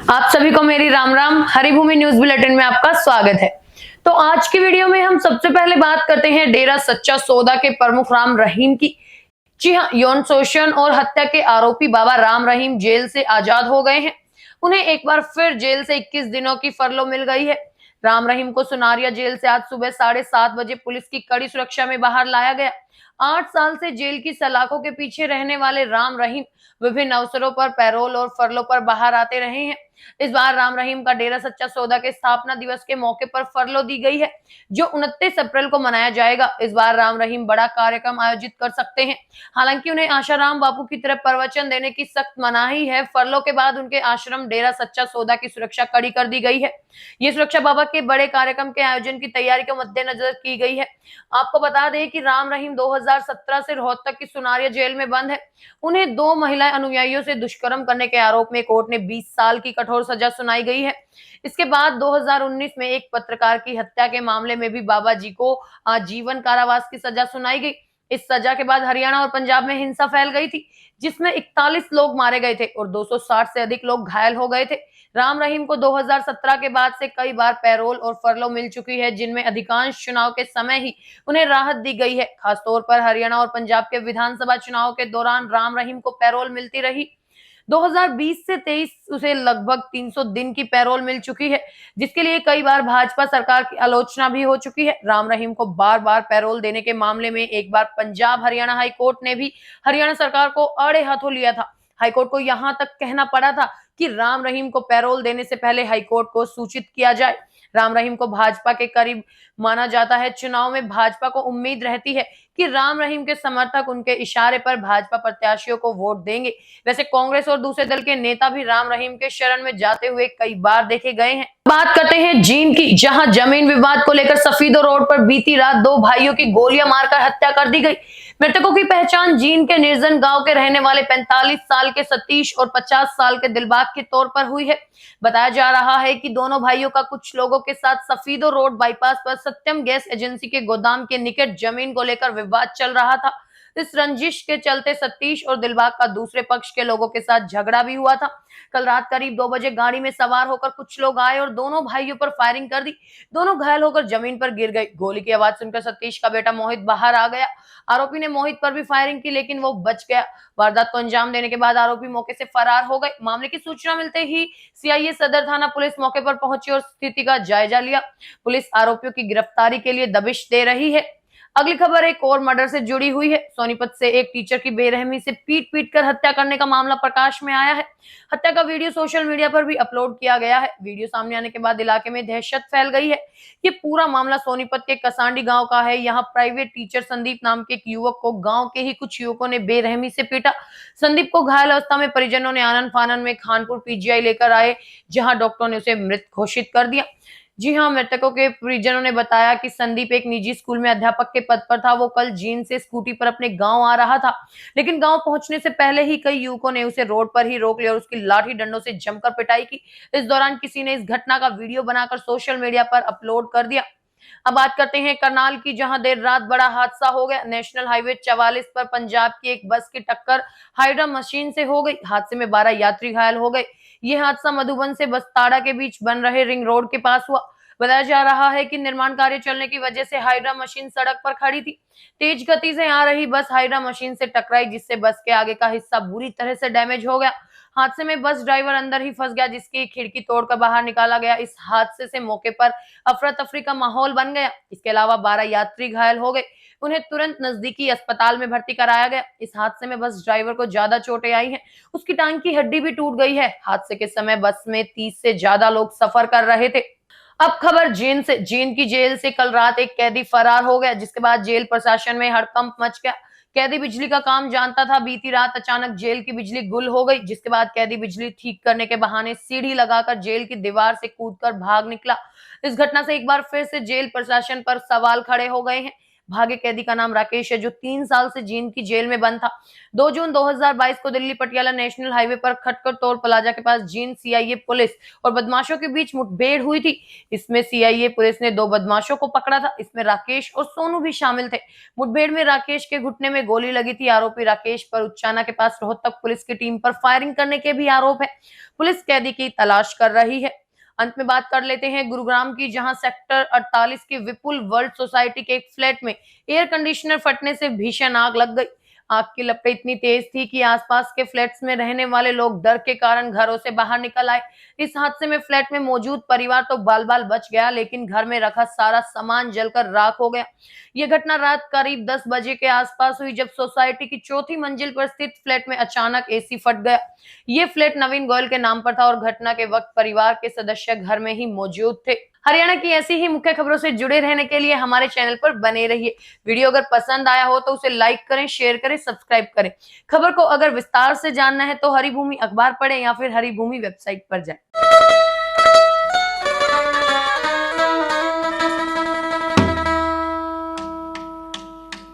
आप सभी को मेरी राम राम। हरिभूमि न्यूज बुलेटिन में आपका स्वागत है। तो आज की वीडियो में हम सबसे पहले बात करते हैं डेरा सच्चा सौदा के प्रमुख राम रहीम की। जी हाँ, यौन शोषण और हत्या के आरोपी बाबा राम रहीम जेल से आजाद हो गए हैं। उन्हें एक बार फिर जेल से 21 दिनों की फरलो मिल गई है। राम रहीम को सुनारिया जेल से आज सुबह 7:30 बजे पुलिस की कड़ी सुरक्षा में बाहर लाया गया। 8 साल से जेल की सलाखों के पीछे रहने वाले राम रहीम विभिन्न अवसरों पर पैरोल और फरलों पर बाहर आते रहे हैं। इस बार राम रहीम का डेरा सच्चा सौदा के स्थापना दिवस के मौके पर फरलो दी गई है, जो 29 अप्रैल को मनाया जाएगा। इस बार राम रहीम बड़ा कार्यक्रम आयोजित कर सकते हैं। हालांकि उन्हें आशाराम बापू की तरह प्रवचन देने की सख्त मनाही है। फरलो के बाद उनके आश्रम डेरा सच्चा सौदा की सुरक्षा कड़ी कर दी गई है। ये सुरक्षा बाबा के बड़े कार्यक्रम के आयोजन की तैयारी के मद्देनजर की गई है। आपको बता दें कि राम रहीम 2017 से रोहतक की सुनारिया जेल में बंद है। उन्हें 2 महिला अनुयायियों से दुष्कर्म करने के आरोप में कोर्ट ने 20 साल की कठोर सजा सुनाई गई है। इसके बाद 2019 में एक पत्रकार की हत्या के मामले में भी बाबा जी को आजीवन कारावास की सजा सुनाई गई। इस सजा के बाद हरियाणा और पंजाब में हिंसा फैल गई थी, जिसमें 41 लोग मारे गए थे और 260 से अधिक लोग घायल हो गए थे। राम रहीम को 2017 के बाद से कई बार पैरोल और फरलो मिल चुकी है, जिनमें अधिकांश चुनाव के समय ही उन्हें राहत दी गई है। खासतौर पर हरियाणा और पंजाब के विधानसभा चुनाव के दौरान राम रहीम को पैरोल मिलती रही। 2020 से 23 उसे लगभग 300 दिन की पैरोल मिल चुकी है, जिसके लिए कई बार भाजपा सरकार की आलोचना भी हो चुकी है। राम रहीम को बार बार पैरोल देने के मामले में एक बार पंजाब हरियाणा हाई कोर्ट ने भी हरियाणा सरकार को आड़े हाथों लिया था। हाईकोर्ट को यहां तक कहना पड़ा था कि राम रहीम को पैरोल देने से पहले हाईकोर्ट को सूचित किया जाए। राम रहीम को भाजपा के करीब माना जाता है। चुनाव में भाजपा को उम्मीद रहती है कि राम रहीम के समर्थक उनके इशारे पर भाजपा प्रत्याशियों को वोट देंगे। वैसे कांग्रेस और दूसरे दल के नेता भी राम रहीम के शरण में जाते हुए कई बार देखे गए हैं। बात करते हैं जींद की, जहां जमीन विवाद को लेकर सफीदो रोड पर बीती रात 2 भाइयों की गोलियां मारकर हत्या कर दी गई। मृतकों की पहचान जींद के निर्जन गांव के रहने वाले 45 साल के सतीश और 50 साल के दिलबाग के तौर पर हुई है। बताया जा रहा है कि दोनों भाइयों का कुछ लोगों के साथ सफीदो रोड बाईपास पर सत्यम गैस एजेंसी के गोदाम के निकट जमीन को लेकर विवाद चल रहा था। इस रंजिश के चलते सतीश और दिलबाग का दूसरे पक्ष के लोगों के साथ झगड़ा भी हुआ था। कल रात करीब 2 बजे गाड़ी में सवार होकर कुछ लोग आए और दोनों भाइयों पर फायरिंग कर दी। दोनों घायल होकर जमीन पर गिर गए। गोली की आवाज सुनकर सतीश का बेटा मोहित बाहर आ गया। आरोपी ने मोहित पर भी फायरिंग की, लेकिन वो बच गया। वारदात को अंजाम देने के बाद आरोपी मौके से फरार हो गए। मामले की सूचना मिलते ही सीआईए सदर थाना पुलिस मौके पर पहुंची और स्थिति का जायजा लिया। पुलिस आरोपियों की गिरफ्तारी के लिए दबिश दे रही है। अगली खबर एक और मर्डर से जुड़ी हुई है। सोनीपत से एक टीचर की बेरहमी से पीट कर हत्या करने का मामला प्रकाश में आया है। हत्या का वीडियो सोशल मीडिया पर भी अपलोड किया गया है। वीडियो सामने आने के बाद इलाके में दहशत फैल गई है। ये पूरा मामला सोनीपत के कसांडी गांव का है। यहाँ प्राइवेट टीचर संदीप नाम के एक युवक को गांव के ही कुछ युवकों ने बेरहमी से पीटा। संदीप को घायल अवस्था में परिजनों ने आनन फानन में खानपुर पीजीआई लेकर आए, जहां डॉक्टरों ने उसे मृत घोषित कर दिया। जी हाँ, मृतकों के परिजनों ने बताया कि संदीप एक निजी स्कूल में अध्यापक के पद पर था। वो कल जींद से स्कूटी पर अपने गांव आ रहा था, लेकिन गांव पहुंचने से पहले ही कई युवकों ने उसे रोड पर ही रोक लिया और उसकी लाठी डंडों से जमकर पिटाई की। इस दौरान किसी ने इस घटना का वीडियो बनाकर सोशल मीडिया पर अपलोड कर दिया। अब बात करते हैं करनाल की, जहां देर रात बड़ा हादसा हो गया। नेशनल हाईवे 44 पर पंजाब की एक बस की टक्कर हाइड्रा मशीन से हो गई। हादसे में 12 यात्री घायल हो गए। ये हादसा मधुबन से बसताड़ा के बीच बन रहे रिंग रोड के पास हुआ। बताया जा रहा है कि निर्माण कार्य चलने की वजह से हाइड्रा मशीन सड़क पर खड़ी थी। तेज गति से आ रही बस हाइड्रा मशीन से टकराई, जिससे बस के आगे का हिस्सा बुरी तरह से डैमेज हो गया। हादसे में बस ड्राइवर अंदर ही फंस गया, जिसकी खिड़की तोड़कर बाहर निकाला गया। इस हादसे से मौके पर अफरा तफरी का माहौल बन गया। इसके अलावा 12 यात्री घायल हो गए। उन्हें तुरंत नजदीकी अस्पताल में भर्ती कराया गया। इस हादसे में बस ड्राइवर को ज्यादा चोटें आई हैं। उसकी टांग की हड्डी भी टूट गई है। हादसे के समय बस में 30 से ज्यादा लोग सफर कर रहे थे। अब खबर जींद से। जींद की जेल से कल रात एक कैदी फरार हो गया, जिसके बाद जेल प्रशासन में हड़कंप मच गया। कैदी बिजली का काम जानता था। बीती रात अचानक जेल की बिजली गुल हो गई, जिसके बाद कैदी बिजली ठीक करने के बहाने सीढ़ी लगाकर जेल की दीवार से कूदकर भाग निकला। इस घटना से एक बार फिर से जेल प्रशासन पर सवाल खड़े हो गए हैं। भागे कैदी का नाम राकेश है, जो 3 साल से जींद की जेल में बंद था। 2 जून 2022 को दिल्ली पटियाला नेशनल हाईवे पर खटकर टोल प्लाजा के पास जींद सीआईए पुलिस और बदमाशों के बीच मुठभेड़ हुई थी। इसमें सीआईए पुलिस ने 2 बदमाशों को पकड़ा था। इसमें राकेश और सोनू भी शामिल थे। मुठभेड़ में राकेश के घुटने में गोली लगी थी। आरोपी राकेश पर उच्चाना के पास रोहतक पुलिस की टीम पर फायरिंग करने के भी आरोप है। पुलिस कैदी की तलाश कर रही है। अंत में बात कर लेते हैं गुरुग्राम की, जहां सेक्टर 48 की विपुल वर्ल्ड सोसाइटी के एक फ्लैट में एयर कंडीशनर फटने से भीषण आग लग गई। आग की लपटें इतनी तेज थी कि आसपास के फ्लैट्स में रहने वाले लोग डर के कारण घरों से बाहर निकल आए। इस हादसे में फ्लैट में मौजूद परिवार तो बाल-बाल बच गया, लेकिन घर में रखा सारा सामान जलकर राख हो गया। यह घटना रात करीब 10 बजे के आसपास हुई, जब सोसाइटी की चौथी मंजिल पर स्थित फ्लैट में अचानक एसी फट गया। ये फ्लैट नवीन गोयल के नाम पर था और घटना के वक्त परिवार के सदस्य घर में ही मौजूद थे। हरियाणा की ऐसी ही मुख्य खबरों से जुड़े रहने के लिए हमारे चैनल पर बने रहिए। वीडियो अगर पसंद आया हो तो उसे लाइक करें, शेयर करें, सब्सक्राइब करें। खबर को अगर विस्तार से जानना है तो हरिभूमि अखबार पढ़ें या फिर हरिभूमि वेबसाइट पर जाएं।